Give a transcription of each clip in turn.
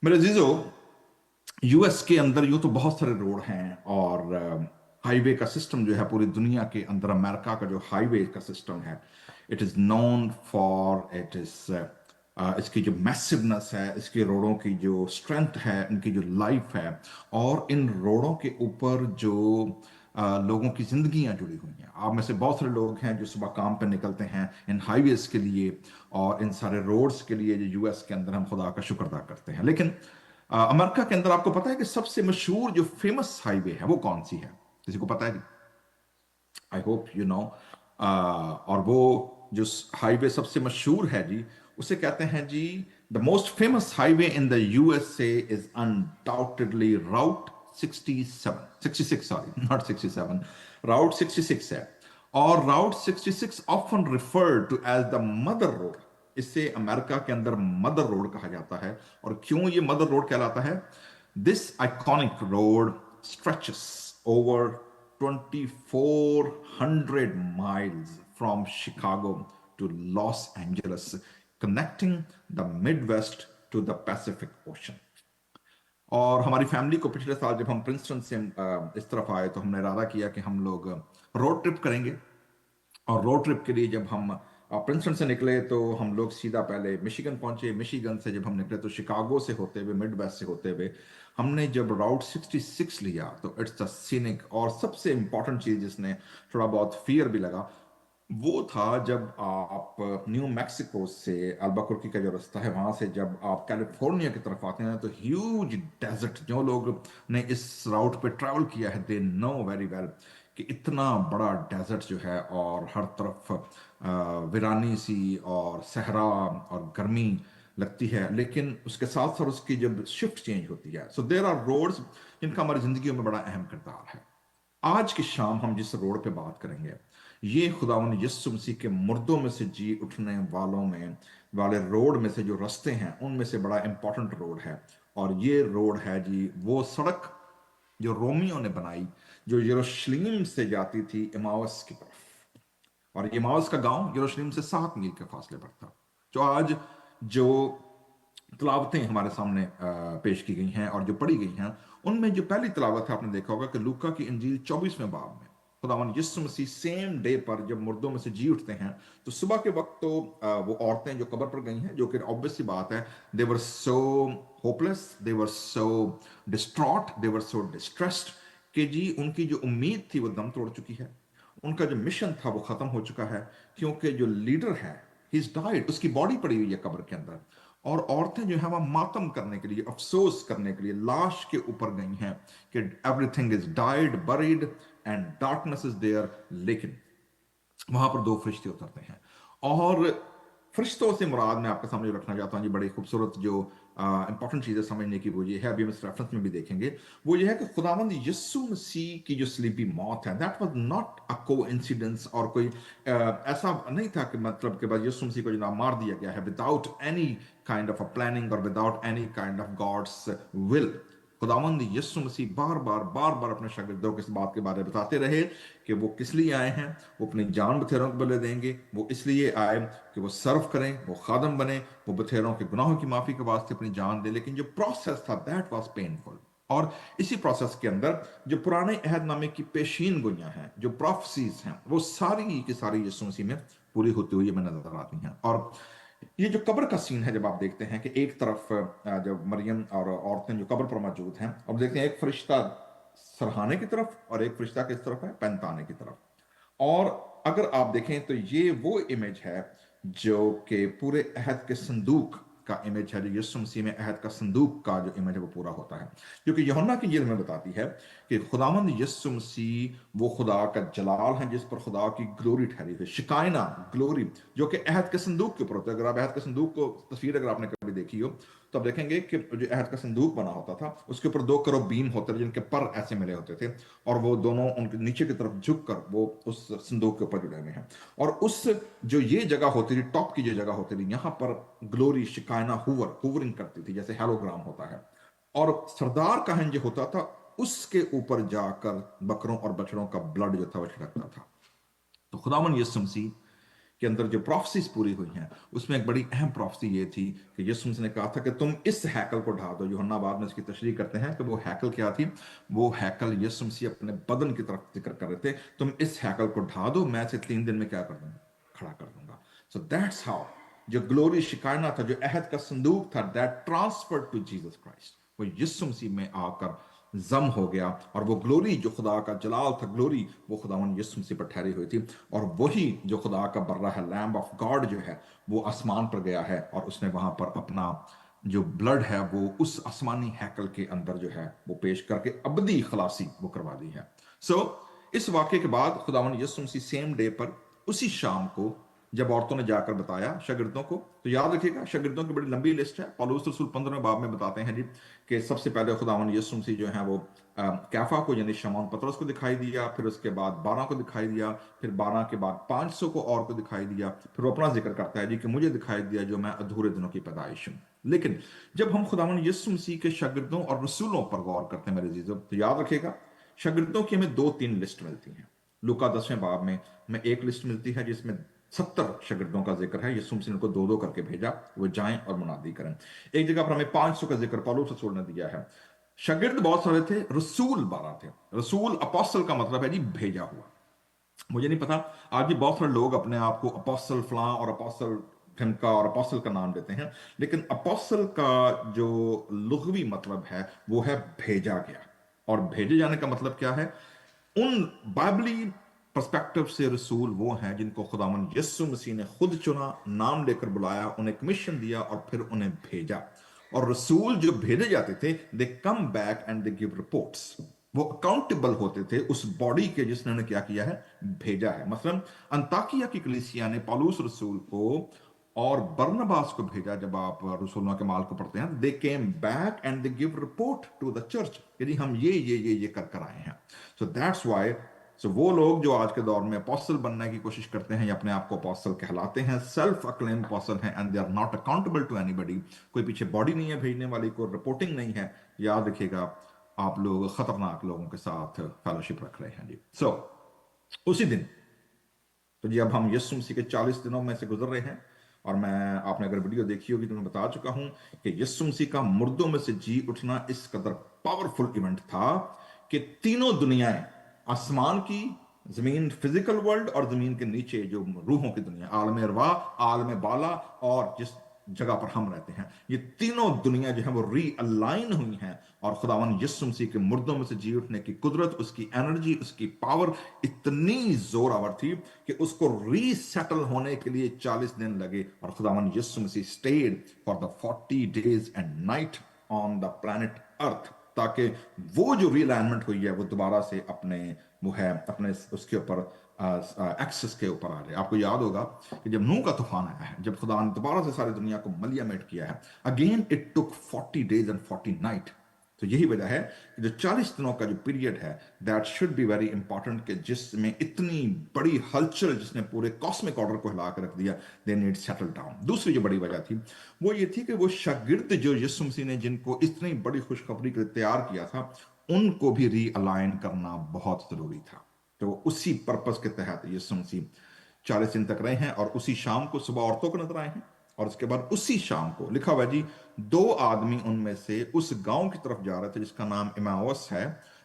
मेरे अजीजों, यूएस के अंदर यूं तो बहुत सारे रोड हैं और हाईवे का सिस्टम जो है पूरी दुनिया के अंदर, अमेरिका का जो हाईवे का सिस्टम है, it is known for it is इसकी जो मैसिवनेस है, इसके रोडों की जो स्ट्रेंथ है, इनकी जो लाइफ है, और इन रोडों के ऊपर जो लोगों की जिंदगियां जुड़ी हुई हैं। आप में से बहुत सारे लोग हैं जो सुबह काम पे निकलते हैं इन हाईवेज के लिए और इन सारे रोड्स के लिए जो यूएस के अंदर हम खुदा का शुक्र अदा करते हैं। लेकिन अमेरिका के अंदर आपको पता है कि सबसे मशहूर जो फेमस हाईवे है वो कौन सी है? किसी को पता है? I hope you know. और वो जो हाईवे सबसे मशहूर है जी, उसे कहते हैं जी, the most famous highway in the USA is undoubtedly route 67, 66, sorry, not 67, route 66 है। और route 66 often referred to as the mother road. इसे अमेरिका के अंदर मदर रोड कहा जाता है। और क्यों ये मदर रोड कहलाता है? This iconic road stretches over 2,400 miles from Chicago to Los Angeles, connecting the Midwest to the Pacific Ocean. और हमारी फैमिली को पिछले साल जब हम प्रिंसटन से इस तरफ आए तो हमने इरादा किया कि हम लोग रोड ट्रिप करेंगे। और रोड ट्रिप के लिए जब हम प्रिंसटन से निकले तो हम लोग सीधा पहले मिशिगन पहुंचे। मिशिगन से जब हम निकले तो शिकागो से होते हुए, मिड वेस्ट से होते हुए, हमने जब राउट 66 लिया तो इट्स द सीनिक। और सबसे इंपॉर्टेंट चीज जिसने थोड़ा बहुत फियर भी लगा वो था जब आप न्यू मैक्सिको से अल्बाकुर्की का जो रास्ता है वहां से जब आप कैलिफोर्निया की तरफ आते हैं तो ह्यूज डेजर्ट। जो लोग ने इस राउट पे ट्रैवल किया है दे नो वेरी वेल कि इतना बड़ा डेजर्ट जो है और हर तरफ वीरानी सी और सहरा और गर्मी लगती है। लेकिन उसके साथ साथ उसकी जब शिफ्ट चेंज होती है, सो देयर आर रोड्स जिनका हमारी जिंदगी में बड़ा अहम किरदार है। आज की शाम हम जिस रोड पे बात करेंगे ये खुदावंद यीशु मसीह के मुर्दों में से जी उठने वालों में वाले रोड में से जो रास्ते हैं उनमें से बड़ा इंपॉर्टेंट रोड है। और ये रोड है जी वो सड़क जो रोमियो ने बनाई, जो यरूशलेम से जाती थी इमावस की तरफ। और ये इमावस का गांव यरूशलेम से 7 मील के फासले पर था। जो आज जो तलावतें हमारे सामने पेश की गई हैं और जो पढ़ी गई हैं, उनमें जो पहली तलावत है आपने देखा होगा कि लूका की इंजील 24वें बाब में खुदावन यीशु मसीह सेम डे पर जब मुर्दों में से जी उठते हैं तो सुबह के वक्त तो वो औरतें जो कब्र पर गई हैं, जो कि ऑब्वियस सी बात है, दे वर सो होपलेस, दे वर सो डिस्ट्रॉट, दे वर सो डिस्ट्रेस्ड कि जी उनकी जो उम्मीद थी वो दम तोड़ चुकी है। उनका जो मिशन था वो खत्म हो चुका है क्योंकि जो लीडर है ही इज डाइड, उसकी बॉडी पड़ी हुई है कब्र के अंदर। और औरतें जो है वह मातम करने के लिए, अफसोस करने के लिए लाश के ऊपर गई हैं कि everything is died, buried and darkness is there. लेकिन वहां पर दो फरिश्ते उतरते हैं। और फरिश्तों से मुराद मैं आपके सामने रखना चाहता हूँ जी, बड़ी खूबसूरत जो इंपॉर्टेंट चीज़ है समझने की वो ये है, अभी हम इस रेफरेंस में भी देखेंगे। वो ये है कि खुदावंद यीशु मसीह की जो स्लीपी मौत है, that was not a coincidence, और कोई ऐसा नहीं था कि मतलब कि बस यीशु मसीह को जनाब मार दिया गया है without any kind of a planning और without any kind of God's will. खुदावंद यीशु मसीह बार बार अपने शागिर्दों को इस बात के बारे में बताते रहे कि वो किस लिए आए हैं। वो अपनी जान बथेरों को बदले देंगे। वो इसलिए आए कि वो सर्व करें, वो खादम बने, वो बथेरों के गुनाहों की माफी के वास्ते अपनी जान दे। लेकिन जो प्रोसेस था दैट वाज पेनफुल। और इसी प्रोसेस के अंदर जो पुराने अहदनामे की पेशीन गोइयां हैं, जो प्रोफेसीज हैं, वो सारी की सारी यीशु मसीह में पूरी होती हुई हमें नजर आती हैं। और ये जो कब्र का सीन है, जब आप देखते हैं कि एक तरफ जब मरियम और औरतें जो कब्र पर मौजूद हैं, अब देखते हैं एक फरिश्ता सरहाने की तरफ और एक फरिश्ता किस तरफ है? पैंताने की तरफ। और अगर आप देखें तो ये वो इमेज है जो कि पूरे अहद के संदूक का इमेज है, जो यीशु मसीह में अहद का संदूक का जो इमेज है वो पूरा होता है। क्योंकि यूहन्ना की इंजील हमें बताती है कि खुदावंद यीशु मसीह वो खुदा का जलाल है जिस पर खुदा की ग्लोरी ठहरी है, शिकायना ग्लोरी, जो कि अहद के संदूक के ऊपर होता है। अगर आप अहद के संदूक को तस्वीर अगर आपने कभी देखी हो तो आप देखेंगे कि जो अहद का संदूक बना होता था उसके ऊपर 2 करोब बीम होते थे जिनके पर ऐसे मिले होते थे, और वो दोनों उनके नीचे की तरफ झुक कर वो उस संदूक के ऊपर जुड़े हुए हैं। और उस जो ये जगह होती थी, टॉप की जो जगह होती थी, यहाँ पर ग्लोरी शिकायना हुवरिंग करती थी जैसे हेलोग्राम होता है। और सरदार कहन जो होता था उसके ऊपर जाकर बकरों और बछड़ों का ब्लड जो था वो छिड़कता था। तो खुदावन यीशु मसीह के अंदर जो प्रोफेसीज पूरी हुई हैं, उसमें एक बड़ी अहम प्रोफेसी ये थी कि यीशु मसीह ने कहा था कि तुम इस हैकल को ढा दो। यूहन्ना बाद में इसकी तशरीह करते हैं कि वो हैकल क्या थी। वो हैकल यीशु मसीह अपने बदन की तरफ जिक्र कर रहे थे, तुम इस हैकल को ढा दो, मैं इसे 3 दिन में क्या कर दूंगा, खड़ा कर दूंगा। सो दैट्स हाउ जो ग्लोरी शिकायना था, जो अहद का संदूक था, that transfer to Jesus Christ, वो यीशु मसीह में आकर जम हो गया। और वो ग्लोरी जो खुदा का जलाल था, ग्लोरी, वो खुदावन यीशु मसीह पर ठहरी हुई थी। और वही जो खुदा का बर्रा है, लैम्ब ऑफ गॉड जो है, वो आसमान पर गया है और उसने वहां पर अपना जो ब्लड है वो उस आसमानी हैकल के अंदर जो है वो पेश करके अबदी खलासी वो करवा दी है। इस वाक्य के बाद खुदावन यीशु मसीह सेम डे पर, उसी शाम को, जब औरतों ने जाकर बताया शागिर्दों को, तो याद रखिएगा शागिर्दों की बड़ी लंबी लिस्ट है। पौलुस रसूल 15वें बाब में बताते हैं जी कि सबसे पहले खुदावन यीशु मसीह जो है वो कैफा को यानी शमौन पतरस को दिखाई दिया, फिर उसके बाद 12 को दिखाई दिया, फिर 12 के बाद 500 को और को दिखाई दिया, फिर वो अपना जिक्र करता है जी कि मुझे दिखाई दिया जो मैं अधूरे दिनों की पैदाइश हूं। लेकिन जब हम खुदावन यीशु मसीह के शागिर्दों और रसूलों पर गौर करते हैं मेरे अजीजों, तो याद रखिएगा शागिर्दों की हमें 2-3 लिस्ट मिलती हैं। लूका 10वें बाब में हमें एक लिस्ट मिलती है जिसमें 70 शागिर्दों का जिक्र है। यीशु मसीह ने उनको 2-2 करके भेजा, वो जाएं और मुनादी करें। एक जगह पर हमें 500 का जिक्र पौलुस रसूल ने दिया है। शागिर्द बहुत सारे थे, रसूल 12 थे। रसूल अपोस्टल का मतलब है जी भेजा हुआ। मुझे नहीं पता, आज भी बहुत सारे लोग अपने आप को अपोस्टल फलां और अपोस्टल ढिमका और अपोस्टल का नाम देते हैं, लेकिन अपोस्टल का जो लुग़वी मतलब है वो है भेजा गया। और भेजे जाने का मतलब क्या है? उन बाइबली पर्सपेक्टिव से रसूल वो हैं जिनको खुदावन यीशु मसीह ने खुद चुना, नाम लेकर बुलाया, उन्हें कमीशन दिया और फिर उन्हें भेजा। और रसूल जो भेजे जाते थे, they come back and they give reports. वो अकाउंटेबल होते थे उस बॉडी के जिसने उन्हें क्या किया है, भेजा है। मसलन अंताकिया की कलीसिया ने पौलुस रसूल को और बरनबास को भेजा। जब आप रसूलों के माल को पढ़ते हैं, they came back and they give report to the church, यदि हम ये कर आए हैं। सो दैट्स व्हाई, सो वो लोग जो आज के दौर में अपोस्टल बनने की कोशिश करते हैं या अपने आप को अपोस्टल कहलाते हैं, सेल्फ अक्लेम अपोस्टल हैं, and they are not accountable to anybody. कोई पीछे बॉडी नहीं है भेजने वाली, कोई रिपोर्टिंग नहीं है। याद रखिएगा, आप लोग खतरनाक लोगों के साथ फेलोशिप रख रहे हैं जी। उसी दिन, तो जी अब हम यीशु मसीह के 40 दिनों में से गुजर रहे हैं। और मैं, आपने अगर वीडियो देखी होगी तो मैं बता चुका हूं कि यीशु मसीह का मुर्दों में से जी उठना इस कदर पावरफुल इवेंट था कि तीनों दुनियाएं, आसमान की, जमीन फिजिकल वर्ल्ड और जमीन के नीचे जो रूहों की दुनिया, आलम अरवा, आलम बाला और जिस जगह पर हम रहते हैं, ये तीनों दुनिया जो है वो रीअलाइन हुई हैं। और खुदावन यीशु मसीह के मुर्दों में से जी उठने की कुदरत, उसकी एनर्जी, उसकी पावर इतनी जोरावर थी कि उसको रीसेटल होने के लिए 40 दिन लगे। और खुदावन Yeshu Masih stayed for the 40 days and night on the planet earth, ताकि वो जो रीअलाइनमेंट हुई है वो दोबारा से अपने वो है अपने उसके ऊपर एक्सेस के ऊपर आ जाए। आपको याद होगा कि जब नूह का तूफान आया है, जब खुदा ने दोबारा से सारी दुनिया को मलियामेट किया है, again it took 40 days and 40 night. तो यही वजह है कि जो 40 दिनों का जो पीरियड है, that should be very important, कि जिसमें इतनी बड़ी हलचल जिसने पूरे कॉस्मिक ऑर्डर को हिला कर रख दिया, दे नीड सेटल डाउन। दूसरी जो बड़ी वजह थी वो ये थी कि वो शागिर्द जो यीशु मसीह ने जिनको इतनी बड़ी खुशखबरी के लिए तैयार किया था, उनको भी रीअलाइन करना बहुत जरूरी था। तो उसी पर्पस के तहत यीशु मसीह 40 दिन तक रहे हैं। और उसी शाम को सुबह औरतों को नजर आए हैं, और उसके बाद उसी शाम को लिखा हुआ जी, 2 आदमी उनमें से उस गांव की तरफ जा रहे थे जिसका नाम इमाउस है।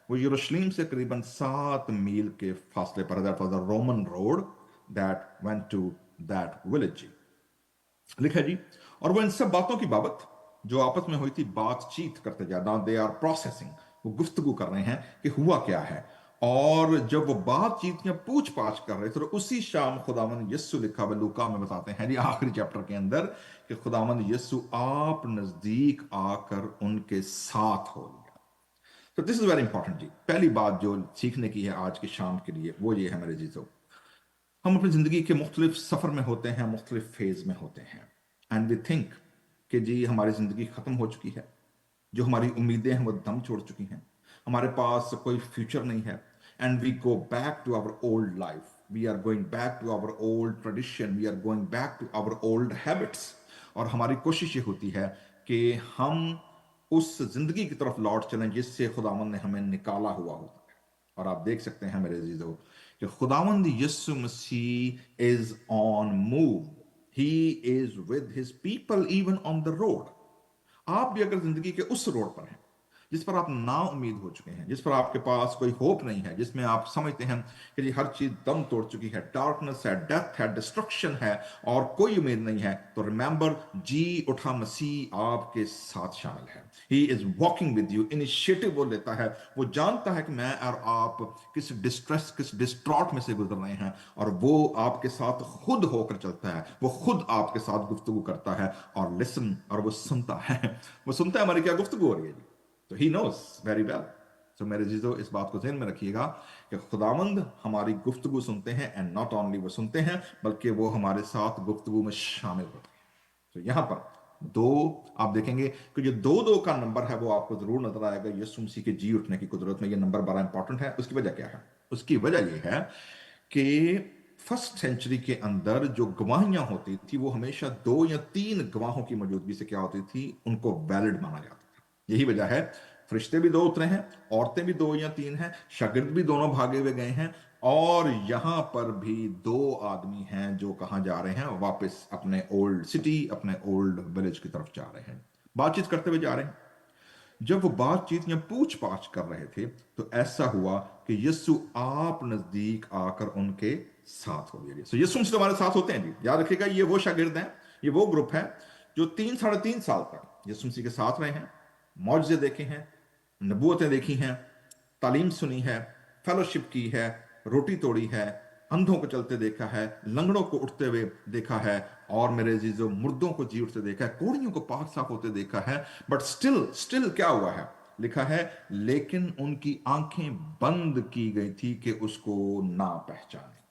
वो यरूशलेम से करीबन 7 मील के फासले पर, that was the Roman road that went to that village, लिखा जी। और वो इन सब बातों की बाबत जो आपस में हुई थी बातचीत करते जा, दे आर प्रोसेसिंग, वो गुफ्तगू कर रहे हैं कि हुआ क्या है। और जब वो बातचीत या पूछ पाछ कर रहे थे, तो उसी शाम खुदावंद यीशु, लिखा हुआ लूका में बताते हैं जी आखिरी चैप्टर के अंदर, कि खुदावंद यीशु आप नजदीक आकर उनके साथ हो गया। तो दिस इज वेरी इंपॉर्टेंट जी। पहली बात जो सीखने की है आज की शाम के लिए वो ये है मेरे जीजो, हम अपनी जिंदगी के मुख्तलिफ सफर में होते हैं, मुख्तलिफ फेज में होते हैं, एंड वी थिंक कि जी हमारी जिंदगी खत्म हो चुकी है, जो हमारी उम्मीदें हैं वो दम छोड़ चुकी हैं, हमारे पास कोई फ्यूचर नहीं है, and we go back to our old life, we are going back to our old tradition, we are going back to our old habits. और हमारी कोशिश ये होती है कि हम उस जिंदगी की तरफ लौट चलें जिससे खुदावंद ने हमें निकाला हुआ होता है। और आप देख सकते हैं मेरे अजीजों कि खुदावंद Yeshu Masih is on move, he is with his people even on the road. आप भी अगर जिंदगी के उस रोड पर हैं जिस पर आप ना उम्मीद हो चुके हैं, जिस पर आपके पास कोई होप नहीं है, जिसमें आप समझते हैं कि जी हर चीज दम तोड़ चुकी है, डार्कनेस है, डेथ है, डिस्ट्रक्शन है और कोई उम्मीद नहीं है, तो रिमेंबर, जी उठा मसीह आपके साथ शामिल है। He is walking with you. Initiative वो लेता है, वो जानता है कि मैं और आप किस डिस्ट्रेस, किस डिस्ट्रॉट में से गुजर रहे हैं, और वो आपके साथ खुद होकर चलता है, वो खुद आपके साथ गुफ्तगू करता है और लिसन, और वो सुनता है, वो सुनता है हमारी क्या गुफ्तगू हो रही है जी। तो ही नोस वेरी वेल। तो मेरे जीजो, इस बात को ध्यान में रखिएगा कि खुदावंद हमारी गुफ्तगू सुनते हैं, एंड नॉट ओनली वो सुनते हैं बल्कि वो हमारे साथ गुफ्तगू में शामिल होते हैं। तो यहां पर दो, आप देखेंगे कि जो दो दो का नंबर है वो आपको जरूर नजर आएगा यीशु मसीह के जी उठने की कुदरत में। ये नंबर बड़ा इंपॉर्टेंट है। उसकी वजह क्या है? उसकी वजह यह है कि फर्स्ट सेंचुरी के अंदर जो गवाहियां होती थी वो हमेशा 2 या 3 गवाहों की मौजूदगी से क्या होती थी, उनको वैलिड माना जाता था। यही वजह है फरिश्ते भी 2 उतरे हैं, औरतें भी 2 या 3 हैं, शागिर्द भी दोनों भागे हुए गए हैं, और यहां पर भी 2 आदमी हैं जो कहां जा रहे हैं, वापस अपने ओल्ड सिटी, अपने ओल्ड विलेज की तरफ जा रहे हैं, बातचीत करते हुए जा रहे हैं। जब वो बातचीत या पूछ पाछ कर रहे थे तो ऐसा हुआ कि यीशु आप नजदीक आकर उनके साथ हो गए। सो यीशु से हमारे साथ होते हैं जी। याद रखिएगा, ये वो शागिर्द हैं, ये वो ग्रुप है जो 3 साढ़े 3 साल तक यीशु मसीह के साथ रहे हैं, मौजज़े देखे हैं, नबूवतें देखी हैं, तालीम सुनी है, फेलोशिप की है, रोटी तोड़ी है, अंधों को चलते देखा है, लंगड़ों को उठते हुए देखा है, और मेरे अजीजों मुर्दों को जी उठते देखा है, कोढ़ियों को पाक साफ होते देखा है। बट स्टिल क्या हुआ है? लिखा है, लेकिन उनकी आंखें बंद की गई थी कि उसको ना पहचाने।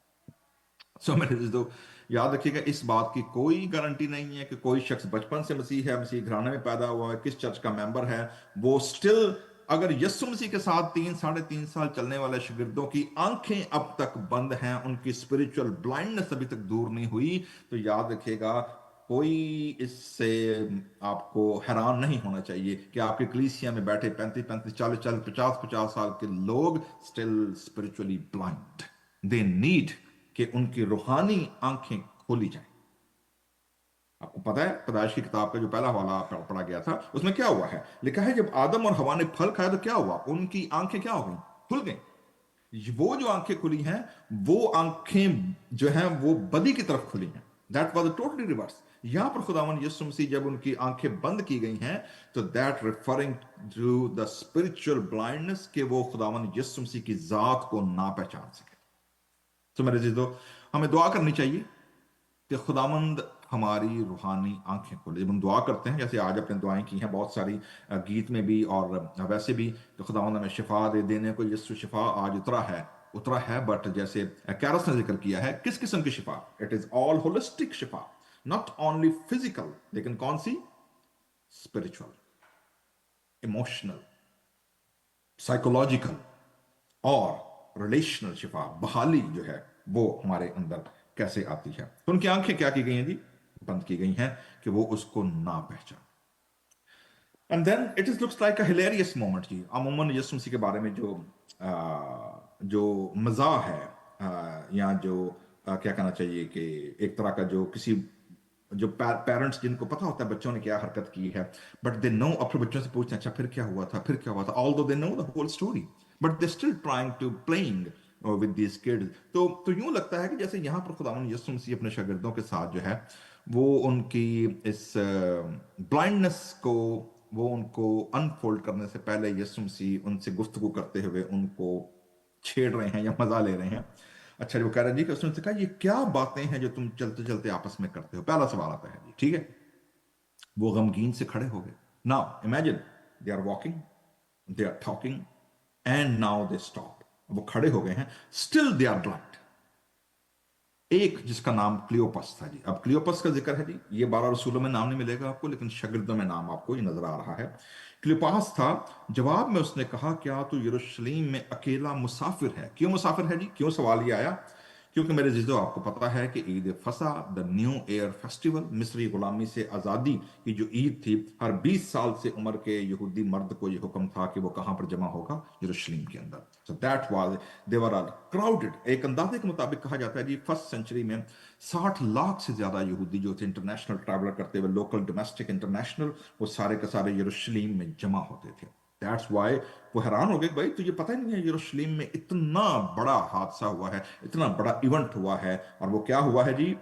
सो मेरे अजीजों, याद रखिएगा, इस बात की कोई गारंटी नहीं है कि कोई शख्स बचपन से मसीह है, मसीह घराने में पैदा हुआ है, किस चर्च का मेंबर है, वो स्टिल अगर यीशु मसीह के साथ 3 साढ़े 3 साल चलने वाले शागिर्दों की आंखें अब तक बंद हैं, उनकी स्पिरिचुअल ब्लाइंडनेस अभी तक दूर नहीं हुई, तो याद रखिएगा, कोई इससे आपको हैरान नहीं होना चाहिए कि आपके कलीसिया में बैठे 35-35, 40-40, 50-50 साल के लोग still spiritually blind. They need कि उनकी रूहानी आंखें खोली जाएं। आपको पता है पैदाइश की किताब का जो पहला हवाला पढ़ा गया था, उसमें क्या हुआ है? लिखा है, जब आदम और हवा ने फल खाया तो क्या हुआ? उनकी आंखें क्या हो गई? खुल गई। वो जो आंखें खुली हैं, वो आंखें जो हैं वो बदी की तरफ खुली हैं। That was totally reverse. यहां पर खुदावन यीशु मसीह जब उनकी आंखें बंद की गई हैं, तो that referring to the spiritual blindness, कि वो खुदावन यीशु मसीह की जात को ना पहचान सके। तो मेरे जीजो, हमें दुआ करनी चाहिए कि खुदावंद हमारी रूहानी आंखें खोले। जब हम दुआ करते हैं, जैसे आज अपने दुआएं की हैं बहुत सारी, गीत में भी और वैसे भी, तो खुदावंद हमें शिफा दे देने को यीशु शिफा आज उतरा है। बट जैसे कैरस ने जिक्र किया है, किस किस्म की शिफा? It is all holistic Shifa, not only physical, लेकिन कौन सी? स्पिरिचुअल, इमोशनल, साइकोलॉजिकल और रिलेशनल शिफा, बहाली जो है वो हमारे अंदर कैसे आती है। तो उनकी आंखें क्या की गई हैं जी? बंद की गई हैं कि वो उसको ना पहचान। And then it is looks like a hilarious moment जी। अमूमन यीशु मसीह के बारे में जो मजा है, या जो क्या कहना चाहिए कि एक तरह का जो किसी जो पेरेंट्स जिनको पता होता है बच्चों ने क्या हरकत की है, बट दे नो, अपने बच्चों से पूछते हैं, अच्छा फिर क्या हुआ था, फिर क्या हुआ था, although they know the whole story, but they still trying to playing with these kids. तो यूं लगता है कि जैसे यहां पर खुदावंद यीशु मसीह अपने शागिर्दों के साथ जो है वो उनकी इस ब्लाइंडनेस को, वो उनको अनफोल्ड करने से पहले यीशु मसीह उनसे गुफ्तगू करते हुए उनको छेड़ रहे हैं या मजा ले रहे हैं। अच्छा जी, वो कह रहे हैं जी कि उसने कहा, ये क्या बातें हैं जो तुम चलते चलते आपस में करते हो? पहला सवाल आता है जी, ठीक है। वो गमगीन से खड़े हो गए। Now imagine, they are walking, they are talking, and now they stop. वो खड़े हो गए हैं, स्टिल दे आर ब्लाइंड। एक जिसका नाम क्लियोपस था जी। अब क्लियोपस का जिक्र है जी, ये 12 रसूलों में नाम नहीं मिलेगा आपको, लेकिन शागिर्दों में नाम आपको ये नजर आ रहा है। क्लियोपास था। जवाब में उसने कहा, क्या तू यरूशलेम में अकेला मुसाफिर है? क्यों मुसाफिर है जी? क्यों सवाल ये आया? क्योंकि मेरे जीजो आपको पता है कि ईद फसा, द न्यू ईयर फेस्टिवल, मिस्री गुलामी से आज़ादी की जो ईद थी, हर 20 साल से उम्र के यहूदी मर्द को यह हुक्म था कि वो कहाँ पर जमा होगा, यरूशलेम के अंदर। So that was they were are crowded. एक अंदाजे के मुताबिक कहा जाता है जी फर्स्ट सेंचुरी में 60 लाख से ज्यादा यहूदी जो थे इंटरनेशनल ट्रैवलर करते हुए, लोकल, डोमेस्टिक, इंटरनेशनल, वो सारे के सारे यरूशलेम में जमा होते थे। दैट्स वाई वो हैरान हो गए, भाई तुझे पता ही नहीं है यरूशलेम में इतना बड़ा हादसा हुआ है, इतना बड़ा इवेंट हुआ है। और वो क्या हुआ है जी?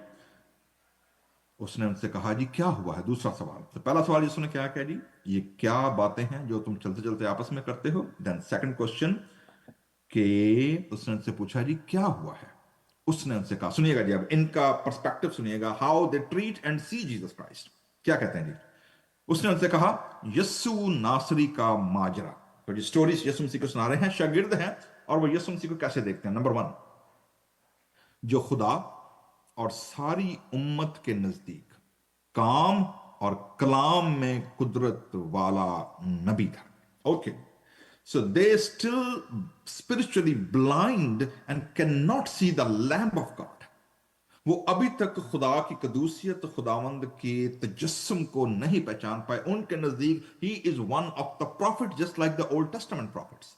उसने उनसे कहा जी क्या हुआ है? दूसरा सवाल। तो पहला सवाल यीशु ने क्या किया जी? ये क्या बातें हैं जो तुम चलते चलते आपस में करते हो? देन सेकंड क्वेश्चन कि उसने उनसे पूछा जी क्या हुआ है? उसने उनसे कहा, सुनिएगा जी अब इनका पर्सपेक्टिव सुनिएगा, how they treat and C Jesus Christ. क्या कहते हैं जी? उसने उनसे कहा यस्सु नासरी का माजरा। तो जी स्टोरी यीशु मसीह को सुना रहे हैं, शागिर्द हैं, और वो यीशु मसीह को कैसे देखते हैं। नंबर वन, जो खुदा और सारी उम्मत के नजदीक काम और कलाम में कुदरत वाला नबी था। Okay, so they still spiritually blind and can not see the lamp of God. वो अभी तक खुदा की कदूसियत, खुदावंद के तजस्सुम को नहीं पहचान पाए। उनके नजदीक he is one of the profit, just like the old testament profits.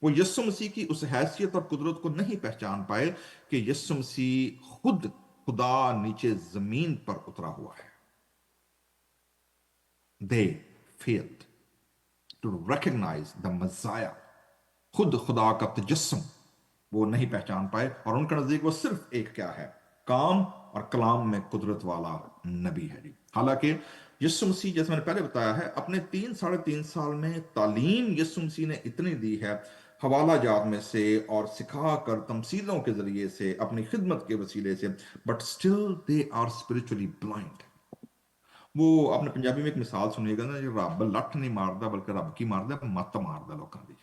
वो यीशु मसीह की उस हैसियत और कुदरत को नहीं पहचान पाए कि यीशु मसीह खुद खुदा नीचे जमीन पर उतरा हुआ है। They failed to recognise the Messiah, खुद खुदा का तजस्सुम वो नहीं पहचान पाए। और उनके नजदीक वो सिर्फ एक क्या है? काम और कलाम में कुदरत वाला नबी है जी। हालांकि यीशु मसीह, जैसे मैंने पहले बताया है, अपने 3 साढ़े 3 साल में तालीम यीशु मसीह ने इतनी दी है, हवाला जात में से और सिखा कर, तमसीलों के जरिए से, अपनी खिदमत के वसीले से, but still they are spiritually blind. वो आपने पंजाबी में एक मिसाल सुनिएगा ना, जो रब लठ नहीं मारदा बल्कि रब की मारदा, मत मारदा लोगों की।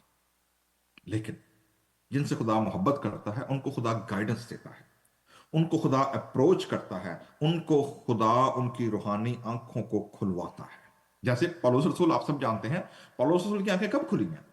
लेकिन जिनसे खुदा मोहब्बत करता है उनको खुदा गाइडेंस देता है, उनको खुदा अप्रोच करता है, उनको खुदा उनकी रूहानी आंखों को खुलवाता है। जैसे पौलुस रसूल, आप सब जानते हैं पौलुस रसूल की आंखें कब खुली हैं?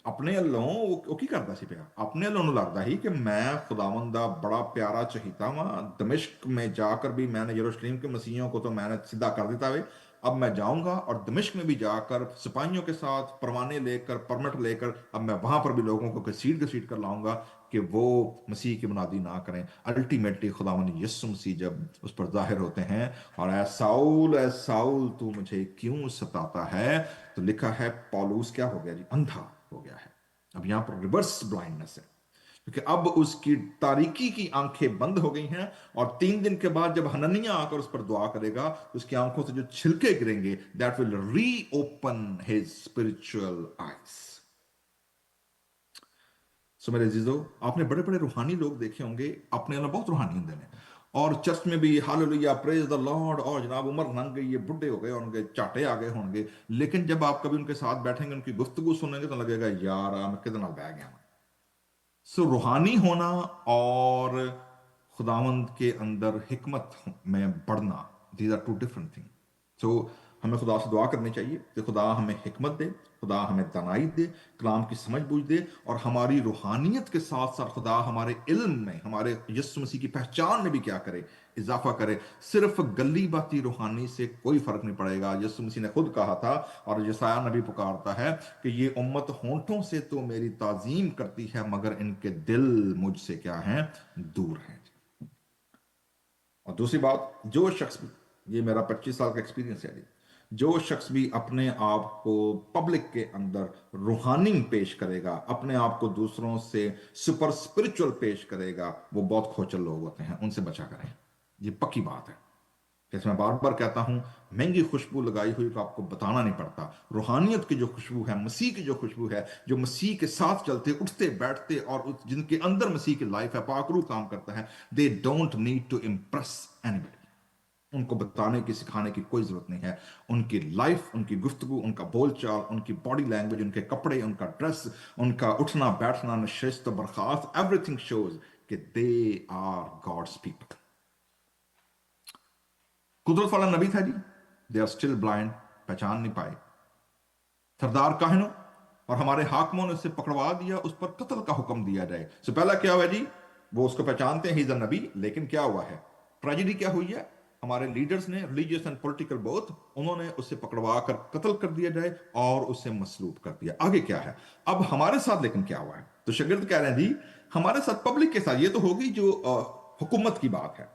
अपने अल्लों वो की करता सी पिया, अपने अल्लों ਨੂੰ लगता ही कि मैं खुदावंद दा बड़ा प्यारा चहीता वां। दमिश्क में जाकर भी मैंने यरूशलेम के मसीहों को तो मैंने सीधा कर देता वे। अब मैं जाऊंगा और दमिश्क में भी जाकर सिपाहियों के साथ परवाने लेकर, परमिट लेकर, अब मैं वहां पर भी लोगों को घसीट कर लाऊंगा कि वो मसीह की मुनादी ना करें। अल्टीमेटली खुदावंद यीशु मसीह जब उस पर जाहिर होते हैं, और ऐ साउल तू मुझे क्यों सताता है, तो लिखा है पौलुस क्या हो गया जी? अंधा हो गया है। अब यहां पर रिवर्स ब्लाइंडनेस है, क्योंकि अब उसकी तारीकी की आंखें बंद हो गई हैं। और 3 दिन के बाद जब हननिया आकर उस पर दुआ करेगा, तो उसकी आंखों से जो छिलके गिरेंगे, दैट विल री ओपन हिज स्पिरिचुअल आईज। सो मेरे जीजो, आपने बड़े बड़े रूहानी लोग देखे होंगे, अपने अल्लाह बहुत रूहानी होंगे ने, और चर्च में भी हालेलुया प्रेज द लॉर्ड, और जनाब उम्र लंघ गई, ये बुढ़े हो गए होंगे, चाटे आ गए होंगे, लेकिन जब आप कभी उनके साथ बैठेंगे, उनकी गुफ्तगू सुनेंगे, तो लगेगा यार मैं कितना बह गया। सो रूहानी होना और खुदावंद के अंदर हिकमत में बढ़ना, these are two different thing. So हमें खुदा से दुआ करनी चाहिए कि खुदा हमें हिकमत दे, खुदा हमें दानाई दे, कलाम की समझ बूझ दे, और हमारी रूहानियत के साथ साथ खुदा हमारे इल्म में, हमारे यीशु मसीह की पहचान में भी क्या करे? इजाफा करे। सिर्फ गली बाती रूहानी से कोई फर्क नहीं पड़ेगा। यीशु मसीह ने खुद कहा था, और यशायाह नबी पुकारता है कि ये उम्मत होंठों से तो मेरी ताजीम करती है, मगर इनके दिल मुझसे क्या हैं? दूर हैं। और दूसरी बात, जो शख्स, ये मेरा 25 साल का एक्सपीरियंस है, जो शख्स भी अपने आप को पब्लिक के अंदर रूहानी पेश करेगा, अपने आप को दूसरों से सुपर स्पिरिचुअल पेश करेगा, वो बहुत खोचल लोग होते हैं, उनसे बचा करें। ये पक्की बात है। जैसे मैं बार बार कहता हूं, महंगी खुशबू लगाई हुई को आपको बताना नहीं पड़ता। रूहानियत की जो खुशबू है, मसीह की जो खुशबू है, जो मसीह के साथ चलते उठते बैठते और जिनके अंदर मसीह की लाइफ है, पाकरू काम करता है, they don't need to impress anybody. उनको बताने की, सिखाने की कोई जरूरत नहीं है। उनकी लाइफ, उनकी गुफ्तगू, उनका बोलचाल, उनकी बॉडी लैंग्वेज, उनके कपड़े, उनका ड्रेस, उनका उठना बैठना, नशिस्त बर्खास्त, एवरीथिंग शोज कि दे आर गॉड्स पीपल। कुदरत वाला नबी था जी, दे आर स्टिल ब्लाइंड, पहचान नहीं पाए। सरदार काहिनों और हमारे हाकमों ने उसे पकड़वा दिया, उस पर कत्ल का हुक्म दिया जाए। सो पहला क्या हुआ जी? वो उसको पहचानते हैं, ही इज अ नबी, लेकिन क्या हुआ है, ट्रेजेडी क्या हुई है, हमारे लीडर्स ने, रिलीजियस एंड पॉलिटिकल बोथ, उन्होंने उसे पकड़वा कर कत्ल कर दिया जाए और उसे मसलूब कर दिया। आगे क्या है अब हमारे साथ, लेकिन क्या हुआ है, तो शागिर्द कह रहे हैं जी हमारे साथ पब्लिक के साथ, ये तो होगी जो हुकूमत की बात है,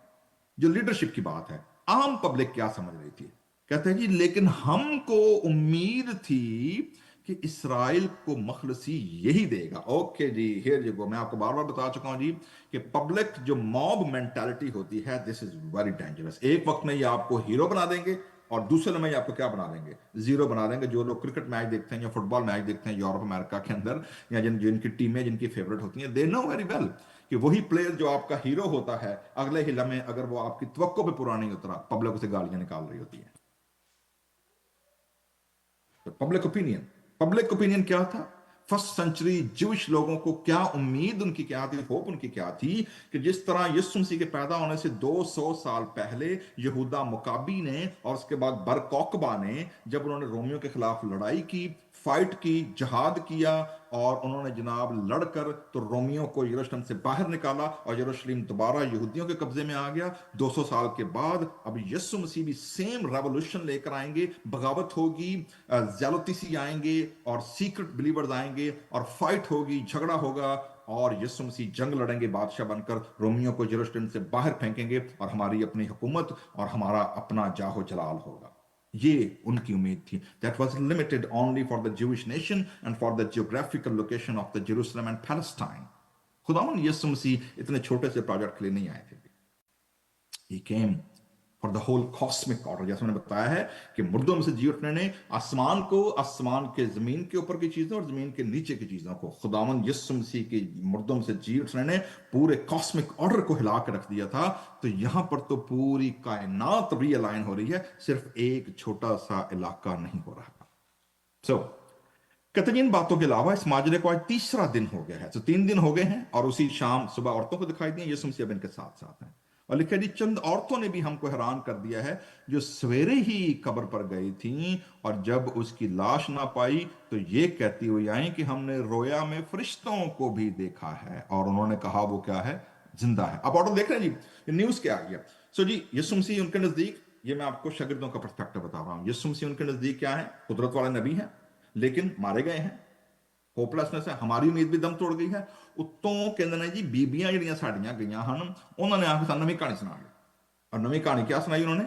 जो लीडरशिप की बात है, आम पब्लिक क्या समझ रही थी, कहते हैं जी लेकिन हमको उम्मीद थी कि इसराइल को मखलसी यही देगा। Okay ji, here you go, मैं आपको बार बार बता चुका हूं जी कि पब्लिक जो मॉब मेंटालिटी होती है, दिस इज वेरी डेंजरस। एक वक्त में ये आपको हीरो बना देंगे और दूसरे में ये आपको क्या बना देंगे, जीरो बना देंगे। जो लोग क्रिकेट मैच देखते हैं या फुटबॉल मैच देखते हैं यूरोप अमेरिका के अंदर, या जिनकी टीमें जिनकी फेवरेट होती हैं, दे नो वेरी वेल कि वही प्लेयर जो आपका हीरो होता है, अगले ही लम्हे अगर वो आपकी तवक्को पे पूरा नहीं उतरा, पब्लिक उसे गालियां निकाल रही होती है। तो पब्लिक ओपिनियन क्या था, फर्स्ट सेंचुरी ज्यूइश लोगों को क्या उम्मीद उनकी क्या थी, होप उनकी क्या थी कि जिस तरह यीशु मसीह के पैदा होने से 200 साल पहले यहूदा मुकाबी ने और उसके बाद बर कोकबा ने, जब उन्होंने रोमियो के खिलाफ लड़ाई की, फाइट की, जहाद किया, और उन्होंने जनाब लड़कर तो रोमियो को यरूशलेम से बाहर निकाला और यरूशलेम दोबारा यहूदियों के कब्जे में आ गया। 200 साल के बाद अब यीशु मसीह भी सेम रेवोल्यूशन लेकर आएंगे, बगावत होगी, ज़्यादती आएंगे और सीक्रेट बिलीवर्स आएंगे और फाइट होगी, झगड़ा होगा, और यीशु मसीह जंग लड़ेंगे बादशाह बनकर, रोमियो को यरूशलेम से बाहर फेंकेंगे और हमारी अपनी हुकूमत और हमारा अपना जाहो जलाल होगा। ये उनकी उम्मीद थी। That was limited only for the Jewish nation and for the geographical location of the Jerusalem and Palestine. खुदावन यीशु मसीह इतने छोटे से प्रोजेक्ट के लिए नहीं आए थे। He came for the whole cosmic order। जैसे मैंने बताया है कि मुर्दों में से जी उठने ने आसमान को, आसमान के जमीन के ऊपर की चीजों और जमीन के नीचे की चीजों को, खुदावन यीशु मसीह की मुर्दों में से जी उठने ने पूरे कॉस्मिक ऑर्डर को हिला कर रख दिया था। तो यहां पर तो पूरी कायनात रीअलाइन हो रही है, सिर्फ एक छोटा सा इलाका नहीं हो रहा। सो कहते हैं इन बातों के अलावा इस माजरे को आज तीसरा दिन हो गया है। तो 3 दिन हो गए हैं और उसी शाम सुबह औरतों को दिखाई दिए, यीशु मसीह अब इनके साथ साथ हैं। और लिखा जी चंद औरतों ने भी हमको हैरान कर दिया है जो सवेरे ही कब्र पर गई थीं, और जब उसकी लाश ना पाई तो ये कहती हुई आई कि हमने रोया में फरिश्तों को भी देखा है, और उन्होंने कहा वो क्या है, जिंदा है। अब ऑर्डर देख रहे हैं जी, न्यूज क्या आ गया। सो जी यीशु मसीह उनके नजदीक, ये मैं आपको शागिर्दों का पर्सपेक्टिव बता रहा हूं, यीशु मसीह उनके नजदीक क्या है, कुदरत वाले नबी हैं, लेकिन मारे गए हैं। होपलेसनेस है, हमारी उम्मीद भी दम तोड़ गई है। उत्तों कहते हैं जी बीबियां ਜਿਹੜੀਆਂ ਸਾਡੀਆਂ ਗਈਆਂ ਹਨ, ਉਹਨਾਂ ਨੇ ਆ ਕੇ ਸਾਨੂੰ नवी कहानी सुना दी। और नवी कहानी क्या सुनाई उन्होंने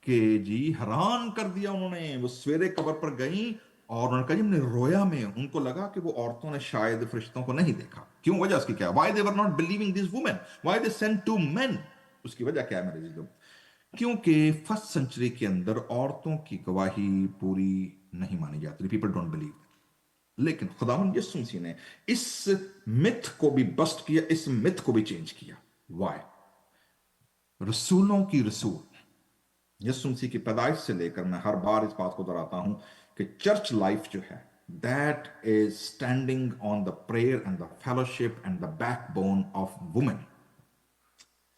कि जी हैरान कर दिया उन्होंने। वो सवेरे कब्र पर गई और उन्होंने कहा जी हमने रोया में, उनको लगा कि वो औरतों ने शायद फरिश्तों को नहीं देखा। क्यों, वजह उसकी क्या, why they were not believing this women, why they sent to men, उसकी वजह क्या है मेरे जीजों, क्योंकि फर्स्ट सेंचुरी के अंदर औरतों की गवाही पूरी नहीं मानी जाती, पीपल डोंट बिलीव। लेकिन खुदावन यीशु मसीह ने इस मिथ को भी बस्ट किया, इस मिथ को भी चेंज किया। वाई, रसूलों की रसूल यीशु मसीह की पैदाइश से लेकर, मैं हर बार इस बात को दोहराता हूं कि चर्च लाइफ जो है, that is standing on the prayer and the fellowship and the backbone of women.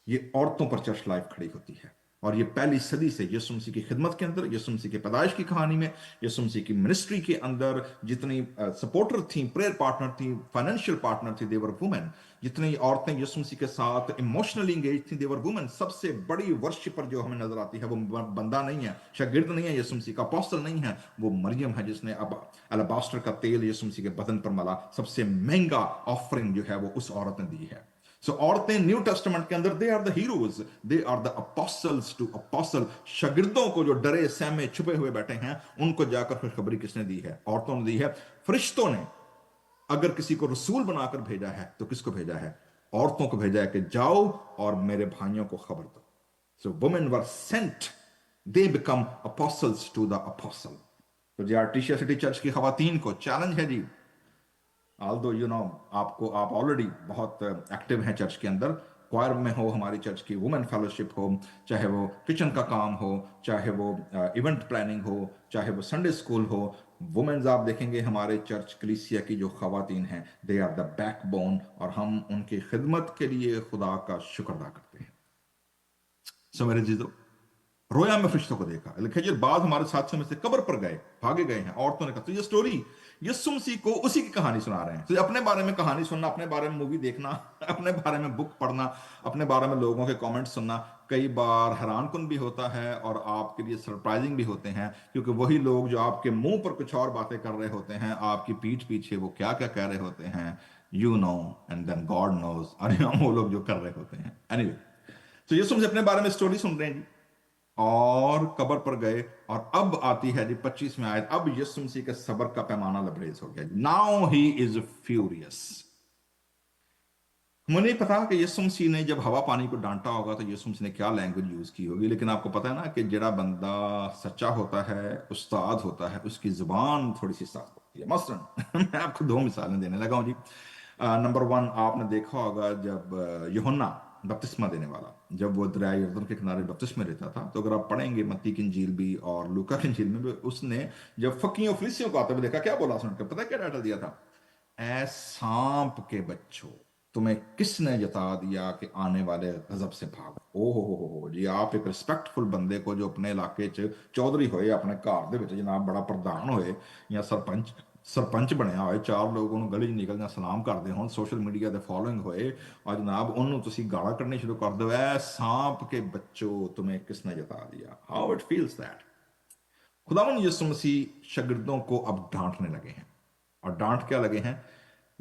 ये औरतों पर चर्च लाइफ खड़ी होती है। और ये पहली सदी से यीशु मसीह की खिदमत के अंदर, यीशु मसीह की पैदाइश की कहानी में, यीशु मसीह की मिनिस्ट्री के अंदर जितनी सपोर्टर थी, प्रेयर पार्टनर थी, फाइनेंशियल पार्टनर थी, देवर वुमेन। जितनी औरतें यीशु मसीह के साथ इमोशनली इंगेज थी, देवर वुमेन। सबसे बड़ी वर्शिपर जो हमें नजर आती है वो बंदा नहीं है, शागिर्द नहीं है, यीशु मसीह का अपोस्टल नहीं है, वो मरियम है जिसने अब अलाबास्टर का तेल यीशु मसीह के बदन पर मला। सबसे महंगा ऑफरिंग जो है वो उस औरत ने दी है। सो औरतें न्यू टेस्टामेंट के अंदर, they are the heroes, they are the apostles to apostle. शागिर्दों को जो डरे सहमे छुपे हुए बैठे हैं, उनको जाकर खुशखबरी किसने दी है, औरतों ने दी है। फरिश्तों ने अगर किसी को रसूल बनाकर भेजा है तो किसको भेजा है, औरतों को भेजा है कि जाओ और मेरे भाइयों को खबर दो। So women were sent, they become apostles to the apostle. तो जी आर्टिशिया सिटी चर्च की खवातीन को चैलेंज है जी, ऑल्दो यू नो आप ऑलरेडी बहुत एक्टिव हैं चर्च के अंदर, क्वायर में हो, हमारी चर्च की वुमेन फेलोशिप हो, चाहे वो किचन का काम हो, चाहे वो इवेंट प्लानिंग हो, चाहे वो संडे स्कूल हो, वुमेन्स आप देखेंगे हमारे चर्च कलीसिया की जो खवातीन हैं, दे आर द बैकबोन, और हम उनकी खिदमत के लिए खुदा का शुक्र अदा करते हैं। सो मेरे जीजो, रोया में फरिश्तों को देखा। लिखा जी बाद हमारे साथियों में से कब्र पर गए, भागे गए हैं। औरतों ने कहा। तो ये स्टोरी यीशु मसीह को उसी की कहानी सुना रहे हैं। तो अपने बारे में कहानी सुनना, अपने बारे में मूवी देखना, अपने बारे में बुक पढ़ना, अपने बारे में लोगों के कमेंट सुनना कई बार हैरानकुन भी होता है और आपके लिए सरप्राइजिंग भी होते हैं, क्योंकि वही लोग जो आपके मुंह पर कुछ और बातें कर रहे होते हैं, आपकी पीठ पीछे वो क्या क्या कह रहे होते हैं, you know and then God knows, और वो लोग जो कर रहे होते हैं। एनीवे, तो यीशु मसीह अपने बारे में स्टोरी सुन रहे हैं जी, और कब्र पर गए। और अब आती है जी 25वें आयत। अब यीशु मसीह के सब्र का पैमाना लबरेज हो गया। Now he is furious. मुझे नहीं पता कि यीशु मसीह ने जब हवा पानी को डांटा होगा तो यीशु मसीह ने क्या लैंग्वेज यूज की होगी, लेकिन आपको पता है ना कि जरा बंदा सच्चा होता है, उस्ताद होता है, उसकी जुबान थोड़ी सी साफ होती है। मसलन मैं आपको दो मिसालें देने लगा हूं जी। नंबर वन, आपने देखा होगा जब यूहन्ना बपतिस्मा देने वाला, जब वो दरिया यरदन के किनारे बपतिस्मा लेता था, तो अगर आप पढ़ेंगे मत्ती की इंजील भी और लूका की इंजील में भी, उसने जब फकीयों फरीसियों को आते हुए देखा, क्या बोला उसने? पता है क्या टाइटल दिया था? ऐ सांप के बच्चों, तुम्हें किसने जता दिया कि आने वाले गजब से भागो। ओ हो जी, आप एक रिस्पेक्टफुल बंदे को जो अपने इलाके च चौधरी होए, अपने घर ਦੇ ਵਿੱਚ जनाब बड़ा प्रधान होए या ਸਰਪੰਚ ਬਣਿਆ ਹੋਏ, ਚਾਰ ਲੋਕ ਉਹਨੂੰ ਗਲੀ 'ਚ ਨਿਕਲਦਿਆਂ ਸਲਾਮ ਕਰਦੇ ਹੋਣ, ਸੋਸ਼ਲ ਮੀਡੀਆ ਤੇ ਫੋਲੋਇੰਗ ਹੋਏ, और जनाब ਉਹਨੂੰ ਤੁਸੀਂ ਗਾਲਾਂ ਕੱਢਣੀ शुरू कर दो, ऐ सांप के बच्चों तुम्हें किसने जता दिया। How it feels that. खुदावंद यीशु मसीह शागिर्दों को अब डांटने लगे हैं। और डांट क्या लगे हैं?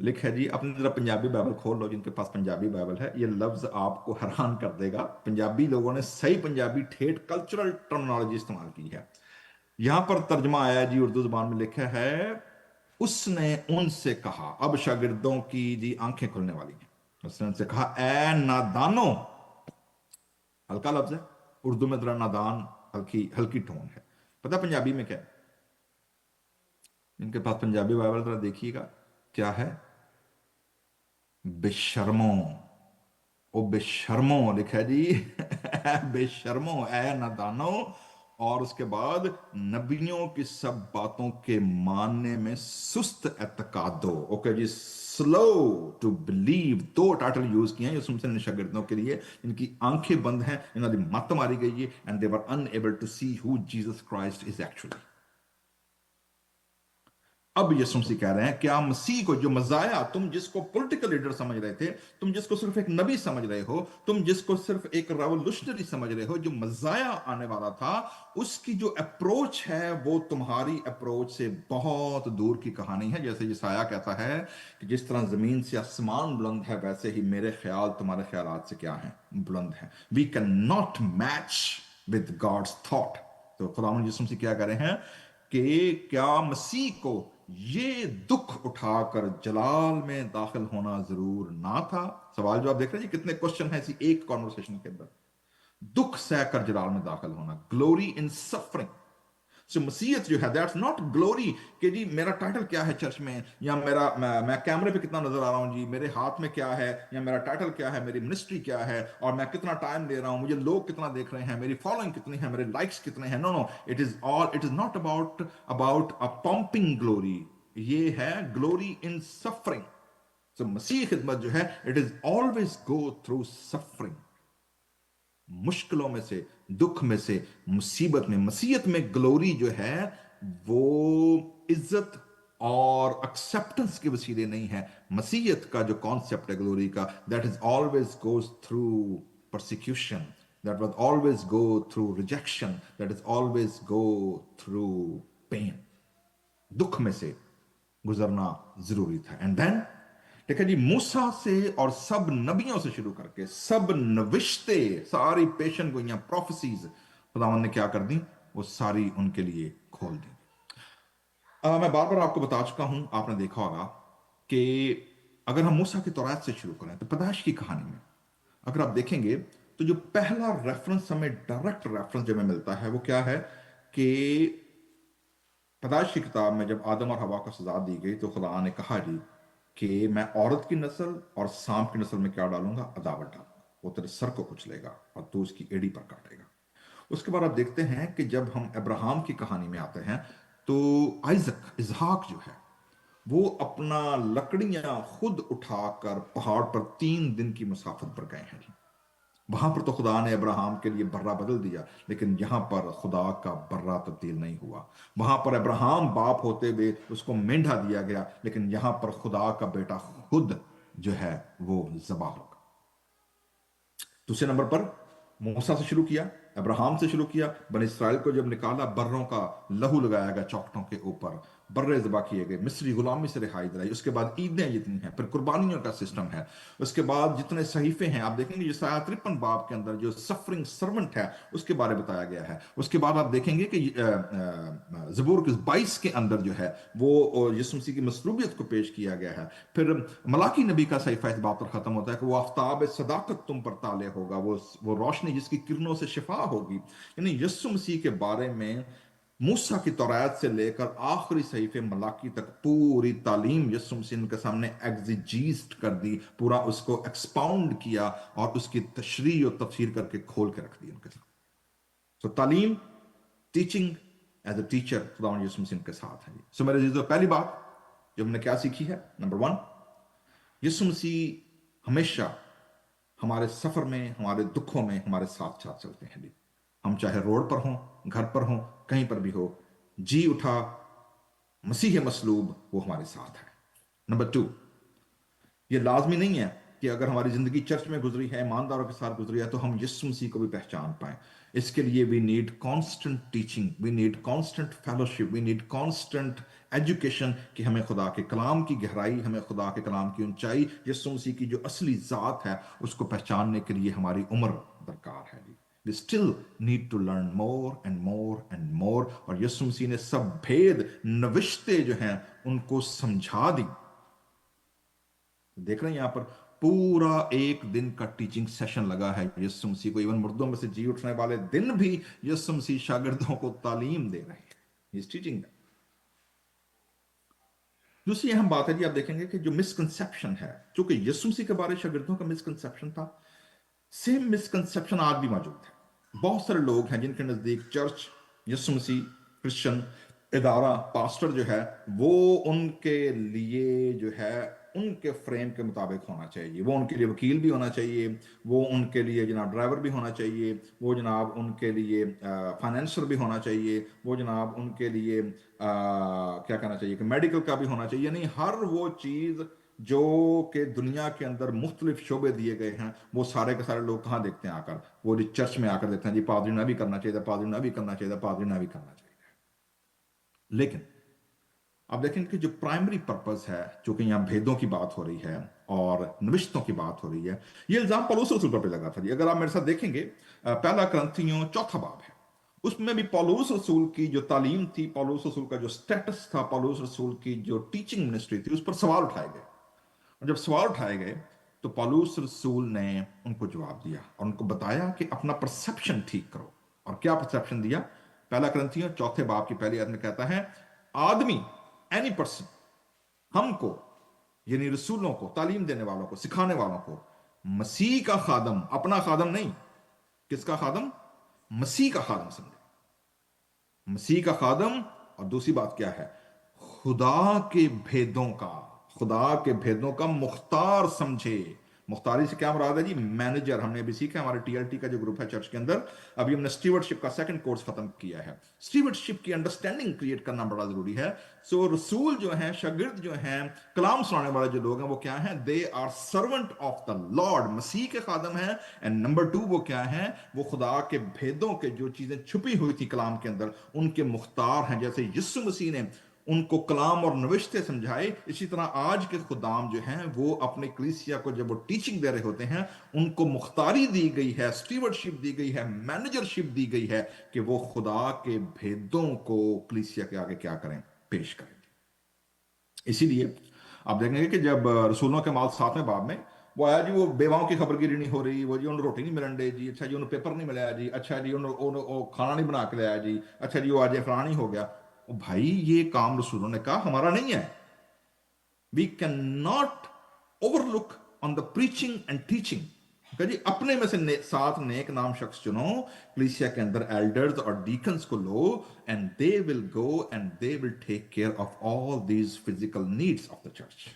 लिखा है जी, अपनी जरा पंजाबी बाइबल खोल लो जिनके पास पंजाबी बाइबल है। ये लफ्ज आपको हैरान कर देगा। पंजाबी लोगों ने सही पंजाबी ठेठ कल्चरल टर्मिनोलॉजी इस्तेमाल की है। यहां पर तर्जमा आया जी, उर्दू जुबान में लिखा है, उसने उनसे कहा। अब शागिर्दों की जी आंखें खुलने वाली हैं। उसने उनसे कहा, ए नादानो। हल्का लफ्ज है, उर्दू में जरा नादान हल्की हल्की टोन है। पता पंजाबी में क्या है? इनके पास पंजाबी बाइबल जरा देखिएगा, क्या है? बेशर्मो। ओ बेशर्मो लिखा है जी। बेशर्मो, ए नादानो। और उसके बाद नबियों की सब बातों के मानने में सुस्त एतकादो। ओके जी, स्लो टू बिलीव। दो टाइटल यूज किए हैं यीशु मसीह ने शागिर्दों के लिए, इनकी आंखें बंद हैं, इन्होंने मत मारी गई है, and they were unable to see who Jesus Christ is actually. अब यीशु मसीह कह रहे हैं, क्या मसीह को, जो मजाया, तुम जिसको पॉलिटिकल लीडर समझ रहे थे, तुम जिसको सिर्फ एक नबी समझ रहे हो, तुम जिसको सिर्फ एक रेवोल्यूशनरी समझ रहे हो, जो मजाया आने वाला था, उसकी जो अप्रोच है वो तुम्हारी अप्रोच से बहुत दूर की कहानी है। जैसे यसाया कहता है कि जिस तरह जमीन से आसमान बुलंद है, वैसे ही मेरे ख्याल तुम्हारे ख्यालात से क्या है? बुलंद है। We can not match with God's thought. तो खुदावंद यीशु मसीह क्या कह रहे हैं कि क्या मसीह को ये दुख उठाकर जलाल में दाखिल होना जरूर ना था? सवाल जो आप देख रहे हैं, कितने क्वेश्चन है इसी एक कॉन्वर्सेशन के अंदर। दुख सहकर जलाल में दाखिल होना, ग्लोरी इन सफरिंग। सो मसीहत जो है, दैट्स नॉट ग्लोरी कि जी मेरा टाइटल क्या है चर्च में, या मेरा मैं कैमरे पे कितना नजर आ रहा हूं जी, मेरे हाथ में क्या है, या मेरा टाइटल क्या है, मेरी मिनिस्ट्री क्या है, और मैं कितना टाइम दे रहा हूं, मुझे लोग कितना देख रहे हैं, मेरी फॉलोइंग कितनी है, मेरे लाइक्स कितने हैं। No no, it is not about a pumping glory. ये है ग्लोरी इन सफरिंग। सो मसीह खिदमत जो है, it is always go through suffering. मुश्किलों में से, दुख में से, मुसीबत में। मसीहत में ग्लोरी जो है वो इज्जत और एक्सेप्टेंस के वसीले नहीं है। मसीहत का जो कॉन्सेप्ट है ग्लोरी का, that is always goes through persecution, that was always go through rejection, that is always go through pain. दुख में से गुजरना जरूरी था। एंड देन ठीक है जी, मूसा से और सब नबियों से शुरू करके सब नविश्ते, सारी पेशन गोइयां, प्रोफेसीज खुदावंद ने क्या कर दी? वो सारी उनके लिए खोल दी। मैं बार बार आपको बता चुका हूं, आपने देखा होगा कि अगर हम मूसा की तौरात से शुरू करें तो पैदाइश की कहानी में अगर आप देखेंगे तो जो पहला रेफरेंस हमें, डायरेक्ट रेफरेंस जो हमें मिलता है, वो क्या है कि पैदाइश की किताब में जब आदम और हवा को सजा दी गई तो खुदा ने कहा जी कि मैं औरत की नस्ल और सांप की नस्ल में क्या डालूंगा? अदावत डालूंगा, वो तेरे सर को कुचलेगा और तू उसकी एड़ी पर काटेगा। उसके बाद आप देखते हैं कि जब हम अब्राहम की कहानी में आते हैं तो आइजक, इसहाक जो है, वो अपना लकड़ियां खुद उठाकर पहाड़ पर 3 दिन की मुसाफत पर गए हैं। वहां पर तो खुदा ने अब्राहम के लिए बर्रा बदल दिया, लेकिन यहां पर खुदा का बर्रा तब्दील नहीं हुआ। वहां पर अब्राहम बाप होते हुए उसको मेंढा दिया गया, लेकिन यहां पर खुदा का बेटा खुद जो है वो ज़बा होगा। दूसरे नंबर पर मूसा से शुरू किया, अब्राहम से शुरू किया। बन इसराइल को जब निकाला, बर्रों का लहू लगाया गया चौखटों के ऊपर, बर्रे ज़बा किए गए, मिस्री गुलामी से रिहाई दिलाई। उसके बाद ईदें जितनी हैं, फिर कुर्बानियों का सिस्टम है। उसके बाद जितने सहीफे हैं, आप देखेंगे यशायाह 53 बाब के अंदर जो सफरिंग सर्वेंट है उसके बारे में बताया गया है। उसके बाद आप देखेंगे कि ज़बूर 22 के अंदर जो है वो यीशु मसीह की मसलूबियत को पेश किया गया है। फिर मलाकी नबी का सहीफा इस बात पर खत्म होता है कि वो आफ्ताब सदाकत तुम पर ताले होगा, वो रोशनी जिसकी किरणों से शिफा होगी। यानी यीशु मसीह के बारे में मूसा की तौरात से लेकर आखिरी सहीफे मलाकी तक पूरी तालीम यीशु मसीह के सामने एग्जीजीस्ट कर दी, पूरा उसको एक्सपाउंड किया और उसकी तशरीह और तफसीर करके खोल के रख दी उनके सामने। सो तालीम, टीचिंग एज अ टीचर खुदा यीशु मसीह के साथ है। सो मेरे अजीजों, पहली बात जो हमने क्या सीखी है, नंबर 1, यीशु मसीह हमेशा हमारे सफर में, हमारे दुखों में हमारे साथ साथ चलते हैं भी। हम चाहे रोड पर हों, घर पर हों, कहीं पर भी हो, जी उठा मसीह मसलूब वो हमारे साथ है। नंबर 2, ये लाजमी नहीं है कि अगर हमारी जिंदगी चर्च में गुजरी है, ईमानदारों के साथ गुजरी है, तो हम यीशु मसीह को भी पहचान पाए। इसके लिए we need constant teaching, we need constant fellowship, we need constant education कि हमें खुदा के कलाम की गहराई, हमें खुदा के कलाम की ऊंचाई, यीशु मसीह की जो असली ज़ात है उसको पहचानने के लिए हमारी उम्र दरकार है जी। We still need to learn more and more and more। और यीशु मसीह ने सब भेद नविश्ते जो हैं उनको समझा दी। देख रहे हैं यहां पर पूरा एक दिन का टीचिंग सेशन लगा है यीशु मसीह को। इवन मुर्दों में से जी उठने वाले दिन भी यीशु मसीह शागिर्दों को तालीम दे रहे हैं, इस टीचिंग। दूसरी अहम बात है जी, आप देखेंगे कि जो मिसकंसेप्शन है, चूंकि यीशु मसीह के बारे शागिर्दों का मिसकंसेप्शन था, सेम मिसकंसेप्शन आज भी मौजूद है। बहुत सारे लोग हैं जिनके नजदीक चर्च, यीशु मसीह, क्रिश्चियन इदारा, पास्टर जो है वो उनके लिए जो है उनके फ्रेम के मुताबिक होना चाहिए। वो उनके लिए वकील भी होना चाहिए, वो उनके लिए जनाब ड्राइवर भी होना चाहिए, वो जनाब उनके लिए फाइनेंसर भी होना चाहिए, वो जनाब उनके लिए क्या कहना चाहिए कि मेडिकल का भी होना चाहिए। नहीं, हर वो चीज़ जो कि दुनिया के अंदर मुख्तलिफ शोबे दिए गए हैं, वो सारे के सारे लोग कहाँ देखते हैं आकर? वो चर्च में आकर देखते हैं जी, पादरी ने भी करना चाहिए, पादरी ने भी करना चाहिए, पादरी ने भी करना चाहिए। लेकिन आप देखेंगे कि जो प्राइमरी पर्पस है, चूंकि यहां भेदों की बात हो रही है और नविश्तों की बात हो रही है, ये इल्जाम पौलुस रसूल पर भी लगा था जी। अगर आप मेरे साथ देखेंगे, पहला करंथियों 4 बाब है, उसमें भी पौलुस रसूल की जो तालीम थी, पौलुस रसूल का जो स्टेटस था, पौलुस रसूल की जो टीचिंग मिनिस्ट्री थी, उस पर सवाल उठाए गए। और जब सवाल उठाए गए तो पौलुस रसूल ने उनको जवाब दिया और उनको बताया कि अपना परसेप्शन ठीक करो। और क्या परसेप्शन दिया? पहला करंथियों 4 बाब की पहली आयत में कहता है, आदमी, एनी पर्सन, हमको यानी रसूलों को, तालीम देने वालों को, सिखाने वालों को मसीह का खादम, अपना खादम नहीं, किसका खादम? मसीह का खादम समझे, मसीह का खादम। और दूसरी बात क्या है? खुदा के भेदों का, खुदा के भेदों का मुख्तार समझे। मुख्तारी से क्या मुराद है जी? मैनेजर। हमने अभी सीखा, हमारे टीएलटी का जो ग्रुप है चर्च के अंदर, अभी हमने स्टीवर्डशिप का 2nd कोर्स खत्म किया है। स्टीवर्डशिप की अंडरस्टैंडिंग क्रिएट करना बड़ा जरूरी है। सो रसूल जो है, शागिर्द जो हैं, कलाम सुनाने वाले जो लोग हैं, वो क्या हैं? They are servant of the Lord, Masih के खादम हैं। एंड नंबर 2 वो क्या है? वो खुदा के भेदों के, जो चीजें छुपी हुई थी कलाम के अंदर, उनके मुख्तार हैं। जैसे यीशु मसीह ने उनको कलाम और नविश्ते समझाए, इसी तरह आज के खुदाम जो हैं वो अपने कलीसिया को जब वो टीचिंग दे रहे होते हैं, उनको मुख्तारी दी गई है, स्टीवर्डशिप दी गई है, मैनेजरशिप दी गई है कि वो खुदा के भेदों को कलीसिया के आगे क्या करें? पेश करें। इसीलिए आप देखेंगे कि जब रसूलों के माल 7वें बाब में वो आया जी, वो बेवाओं की खबरगिरी नहीं हो रही, वो जी उन्हें रोटी नहीं मिलन डे जी, अच्छा जी उन्हें पेपर नहीं मिलाया जी, अच्छा जी उन्हें खाना नहीं बना के लाया जी, अच्छा जी वो आज फलाना नहीं हो गया। भाई ये काम रसूलों ने कहा, हमारा नहीं है। We can not overlook on the preaching and teaching. जी अपने में से 7 नेक नाम शख्स चुनो, कलीसिया के अंदर एल्डर्स और डीकन्स को लो, and they will go and they will take care of all these physical needs of the church.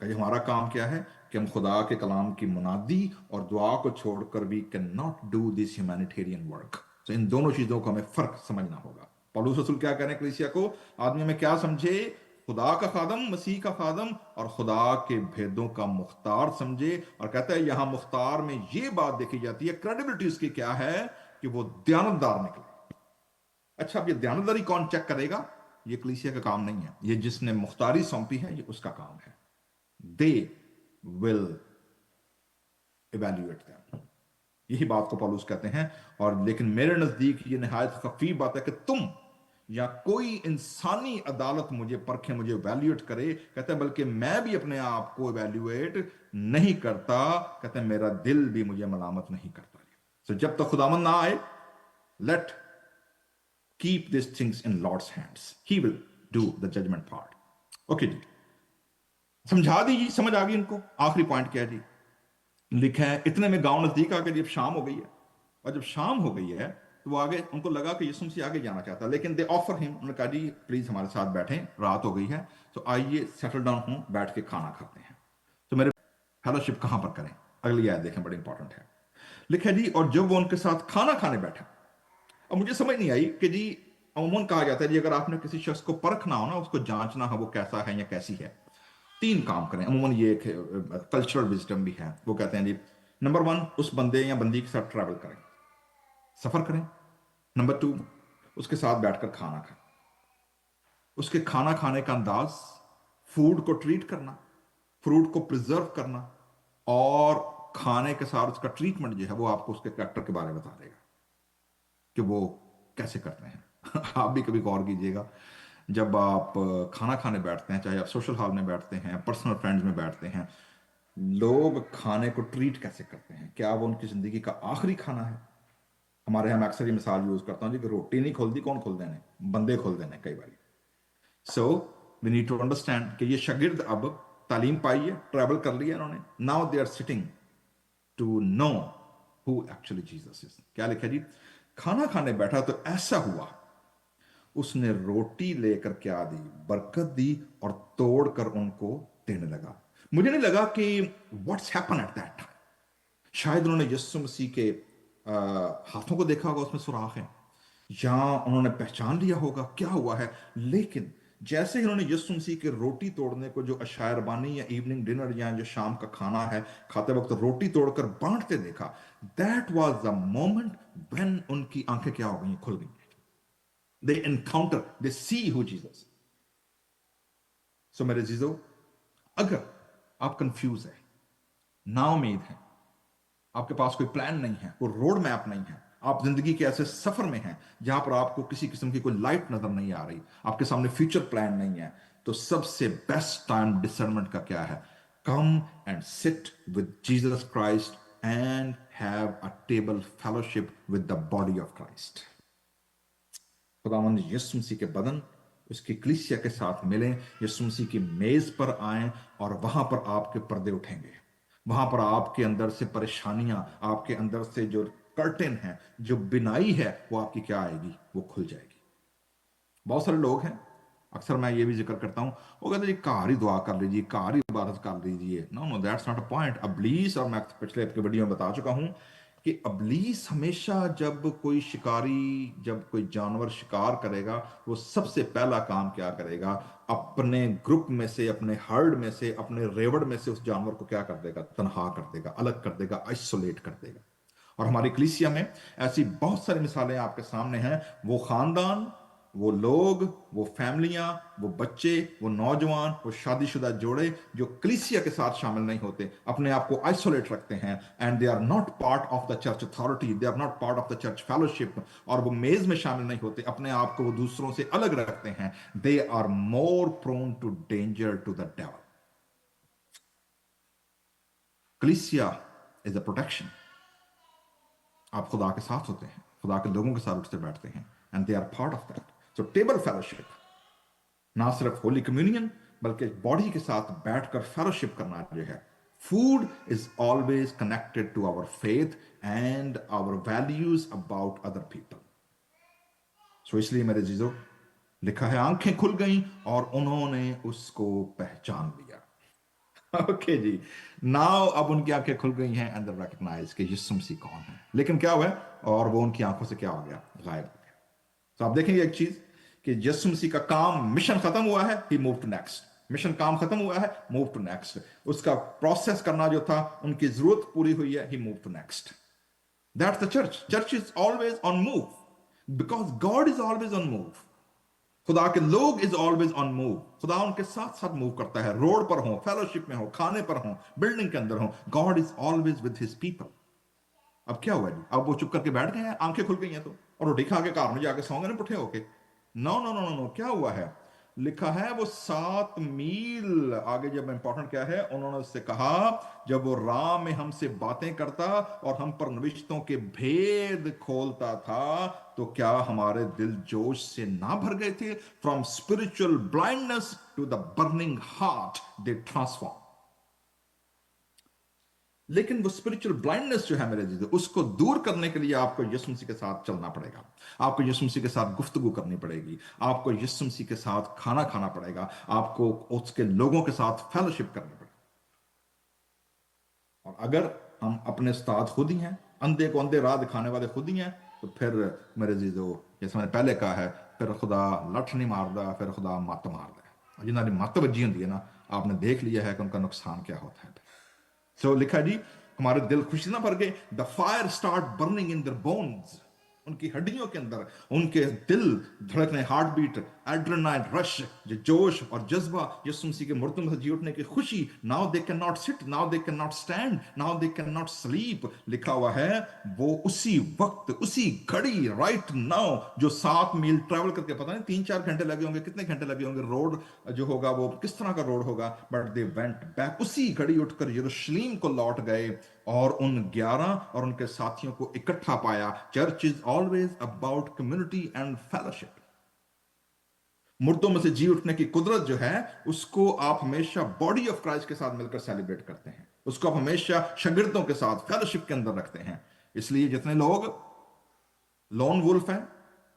कि हमारा काम क्या है कि हम खुदा के कलाम की मुनादी और दुआ को छोड़कर we can not do this humanitarian work. तो इन दोनों चीजों को हमें फर्क समझना होगा। पौलुस रसूल क्या कह रहे हैं कलीसिया को, आदमी में क्या समझे, खुदा का खादम, मसीह का खादम और खुदा के भेदों का मुख्तार समझे। और कहता है यहां मुख्तार में ये बात देखी जाती है, क्रेडिबिलिटी उसकी क्या है कि वो दयानतदार निकले। अच्छा, अब ये दयानतदारी कौन चेक करेगा? ये कलीसिया का काम नहीं है, ये जिसने मुख्तारी सौंपी है ये उसका काम है। दे विल इवेल्युएट दैम, यही बात को पौलुस कहते हैं। और लेकिन मेरे नजदीक ये निहायत खफी बात है कि तुम या कोई इंसानी अदालत मुझे परखे, मुझे इवेल्युएट करे। कहते हैं बल्कि मैं भी अपने आप को इवेल्युएट नहीं करता, कहते हैं मेरा दिल भी मुझे मलामत नहीं करता। तो जब तक खुदावन ना आए, let keep this things in Lord's hands, he will do the judgement part. Okay जी, समझा दीजिए, समझ आ गई इनको। आखिरी पॉइंट क्या है जी, लिखा है इतने में गांव नजदीक आ गए, जब शाम हो गई है। और जब शाम हो गई है तो वो आगे, उनको लगा कि यीशु मसीह आगे जाना चाहता है, लेकिन दे ऑफर हिम, उन्होंने कहा जी प्लीज हमारे साथ बैठें, रात हो गई है तो आइए सेटल डाउन हो, बैठ के खाना खाते हैं। तो मेरे फेलोशिप कहां पर करें, अगली आयत देखें, बड़ी इंपॉर्टेंट है। लिखा है जी, और जब वो उनके साथ खाना खाने बैठा। अब मुझे समझ नहीं आई कि जी अमूमन कहा जाता है जी अगर आपने किसी शख्स को परखना हो ना, उसको जांचना हो वो कैसा है या कैसी है, तीन काम करें। अमूमन ये एक कल्चरल विजडम भी है। वो कहते हैं जी नंबर वन, उस बंदे या बंदी के साथ ट्रैवल करें, सफर करें। नंबर टू, उसके साथ बैठकर खाना खाएं, उसके खाना खाने का अंदाज, फूड को ट्रीट करना, फूड को प्रिजर्व करना, और खाने के साथ उसका ट्रीटमेंट जो है वो आपको उसके कैरेक्टर के बारे में बता देगा कि वो कैसे करते हैं। आप भी कभी गौर कीजिएगा, जब आप खाना खाने बैठते हैं, चाहे आप सोशल हॉल में बैठते हैं, पर्सनल फ्रेंड्स में बैठते हैं, लोग खाने को ट्रीट कैसे करते हैं, क्या वो उनकी जिंदगी का आखिरी खाना है? हमारे यहाँ मैं अक्सर ये मिसाल यूज करता हूँ जी कि रोटी नहीं खोलती, कौन खोल देने, बंदे खोल देने कई बार। So we need to understand कि ये शागिर्द अब तालीम पाई है, ट्रैवल कर लिया इन्होंने, now they are sitting to know who actually Jesus is. क्या लिखा जी, खाना खाने बैठा तो ऐसा हुआ, उसने रोटी लेकर क्या दी, बरकत दी और तोड़कर उनको देने लगा। मुझे नहीं लगा कि what's happen at that time, शायद उन्होंने यीशु मसीह के हाथों को देखा होगा, उसमें सुराख है, या उन्होंने पहचान लिया होगा क्या हुआ है। लेकिन जैसे ही उन्होंने यीशु मसीह के रोटी तोड़ने को, जो अशायरबानी या इवनिंग डिनर या जो शाम का खाना है, खाते वक्त रोटी तोड़कर बांटते देखा, that was the moment when उनकी आंखें क्या हो गई, खुल गई। They encounter, they see who Jesus. So मेरे जीजो, अगर आप कंफ्यूज है, ना उम्मीद है, आपके पास कोई प्लान नहीं है, कोई रोड मैप नहीं है, आप जिंदगी के ऐसे सफर में हैं जहां पर आपको किसी किस्म की कोई लाइट नजर नहीं आ रही, आपके सामने फ्यूचर प्लान नहीं है, तो सबसे बेस्ट टाइम डिसर्नमेंट का क्या है? Come and sit with Jesus Christ and have a table fellowship with the body of Christ. खुदावंद यीशु मसीह के बदन, उसकी कलीसिया के साथ मिलें, यीशु मसीह की मेज पर आएं, और वहां पर आपके पर्दे उठेंगे। वहां पर आपके अंदर से परेशानियां, आपके अंदर से जो कर्टेन है, जो बिनाई है, वो आपकी क्या आएगी, वो खुल जाएगी। बहुत सारे लोग हैं, अक्सर मैं ये भी जिक्र करता हूं, वो कहते हैं जी कार ही दुआ कर लीजिए, कार ही इबादत कर लीजिए। No no, that's not a point. अबलीस, और मैं पिछले वीडियो में बता चुका हूं कि अबलीस हमेशा जब कोई शिकारी, जब कोई जानवर शिकार करेगा, वो सबसे पहला काम क्या करेगा, अपने ग्रुप में से, अपने हर्ड में से, अपने रेवड़ में से उस जानवर को क्या कर देगा, तनहा कर देगा, अलग कर देगा, आइसोलेट कर देगा। और हमारी कलीसिया में ऐसी बहुत सारी मिसालें आपके सामने हैं। वो खानदान, वो लोग, वो फैमिलियां, वो बच्चे, वो नौजवान, वो शादीशुदा जोड़े जो कलीसिया के साथ शामिल नहीं होते, अपने आप को आइसोलेट रखते हैं, and they are not part of the church authority, they are not part of the church fellowship, और वो मेज में शामिल नहीं होते, अपने आप को वो दूसरों से अलग रखते हैं। They are more prone to danger to the devil. कलीसिया इज अ प्रोटेक्शन। आप खुदा के साथ होते हैं, खुदा के लोगों के साथ उठते बैठते हैं, and they are part of that. So table fellowship, ना सिर्फ होली कम्युनियन, बल्कि बॉडी के साथ बैठकर फेलोशिप करना जो है, food is always connected to our faith and our values about other people. So इसलिए मेरे जीजो, लिखा है आंखें खुल गईं और उन्होंने उसको पहचान लिया। ओके जी। नाउ अब उनकी आंखें खुल गई हैं एंड दे रिकॉग्नाइज कि यीशु मसीह कौन है। लेकिन क्या हुआ है, और वो उनकी आंखों से क्या हो गया, गायब हो गया। तो आप देखेंगे एक चीज कि यीशु मसीह का काम, मिशन खत्म हुआ है, he move to next. Mission काम खत्म हुआ है, मूव टू नेक्स्ट। उसका प्रोसेस करना जो था, उनकी जरूरत पूरी हुई है, he move to next. That's the church. Church is always on move because God is always on move. खुदा के लोग इज ऑलवेज ऑन मूव। खुदा उनके साथ साथ मूव करता है, रोड पर हो, फेलोशिप में हो, खाने पर हो, बिल्डिंग के अंदर हो। God is always with his people. अब क्या हुआ जी, अब वो चुप करके बैठ गए हैं, आंखें खुल गई हैं तो, और रोटी खा के कार में जाके सौ गए ना पुठे होके। No no no no no, क्या हुआ है, लिखा है वो 7 मील आगे, जब इंपॉर्टेंट क्या है, उन्होंने उससे कहा, जब वो राह में हमसे बातें करता और हम पर नविश्तों के भेद खोलता था, तो क्या हमारे दिल जोश से ना भर गए थे? From spiritual blindness to the burning heart they transform. लेकिन वो स्पिरिचुअल ब्लाइंडनेस जो है मेरे जीजो, उसको दूर करने के लिए आपको यीशु मसीह के साथ चलना पड़ेगा। आपको यीशु मसीह के साथ गुफ्तगू करनी पड़ेगी। आपको यीशु मसीह के साथ खाना खाना पड़ेगा। आपको उसके लोगों के साथ फेलोशिप करनी पड़ेगी। और अगर हम अपने उस्ताद खुद ही हैं, अंधे को अंधे राह दिखाने वाले खुद ही हैं, तो फिर मेरे जीजो, जैसे मैंने पहले कहा है, फिर खुदा लठ नहीं मारदा, फिर खुदा मत मारदा है। और जिन्होंने मत वजी होती है ना, आपने देख लिया है कि उनका नुकसान क्या होता है। सो लिखा जी, हमारे दिल खुशी ना भर गए, the fire start burning in their bones. उनकी हड्डियों के अंदर, उनके दिल धड़कने, हार्ट बीट, एड्रेनाइन रश, जो जोश और जज्बा, यीशु मसीह के मुर्दों से जी उठने की खुशी। Now they can not sit, now they can not stand, now they can not sleep. लिखा हुआ है वो उसी वक्त, उसी घड़ी, राइट नाउ, जो 7 मील ट्रैवल करके, पता नहीं 3-4 घंटे लगे होंगे, कितने घंटे लगे होंगे, रोड जो होगा वो किस तरह का रोड होगा, बट दे वेंट बैक। उसी घड़ी उठकर यरूशलेम को लौट गए और उन 11 और उनके साथियों को इकट्ठा पाया। Church is always about community and fellowship. मुर्दों में से जी उठने की कुदरत जो है, उसको आप हमेशा बॉडी ऑफ क्राइस्ट के साथ मिलकर सेलिब्रेट करते हैं। उसको आप हमेशा शागिर्दों के साथ फेलोशिप के अंदर रखते हैं। इसलिए जितने लोग लॉन वुल्फ हैं,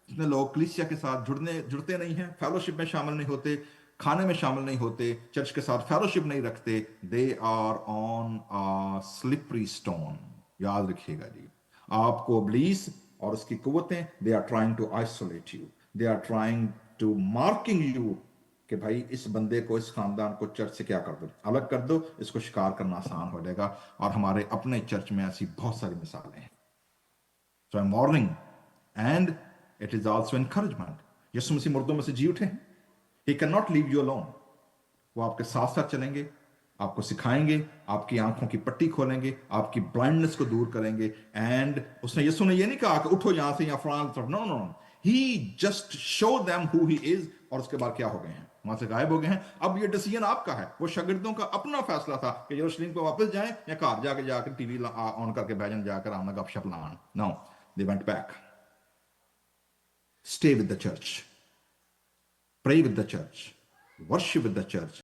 जितने लोग कलीसिया के साथ जुड़ते नहीं हैं, फेलोशिप में शामिल नहीं होते, खाने में शामिल नहीं होते, चर्च के साथ फेलोशिप नहीं रखते, they are on a slippery stone. याद रखिएगा जी, आपको इब्लीस और उसकी कुव्वतें, they are trying to isolate you, they are trying to marking you, कि भाई इस बंदे को, इस खानदान को चर्च से क्या कर दो, अलग कर दो, इसको शिकार करना आसान हो जाएगा। और हमारे अपने चर्च में ऐसी बहुत सारी मिसालें हैं। So I am warning and it is also encouragement. Yeshu Masih मुर्दों में से जी उठे हैं, he can not leave you alone. वो आपके साथ साथ चलेंगे, आपको सिखाएंगे, आपकी आंखों की पट्टी खोलेंगे, आपकी ब्लाइंडनेस को दूर करेंगे। एंड उसने, यीशु ने ये नहीं कहा कि उठो यहां से या फलां तरफ, no no no, he just show them who he is. और उसके बाद क्या हो गए हैं, वहां से गायब हो गए हैं। अब ये डिसीजन आपका है, वो शागिर्दों का अपना फैसला था कि यरूशलेम को वापस जाएं या घर जाकर टीवी ऑन करके बैठ जाएं, जाकर आना गपशप लान। No, they went back. Stay with the church, pray with the church, worship with the church,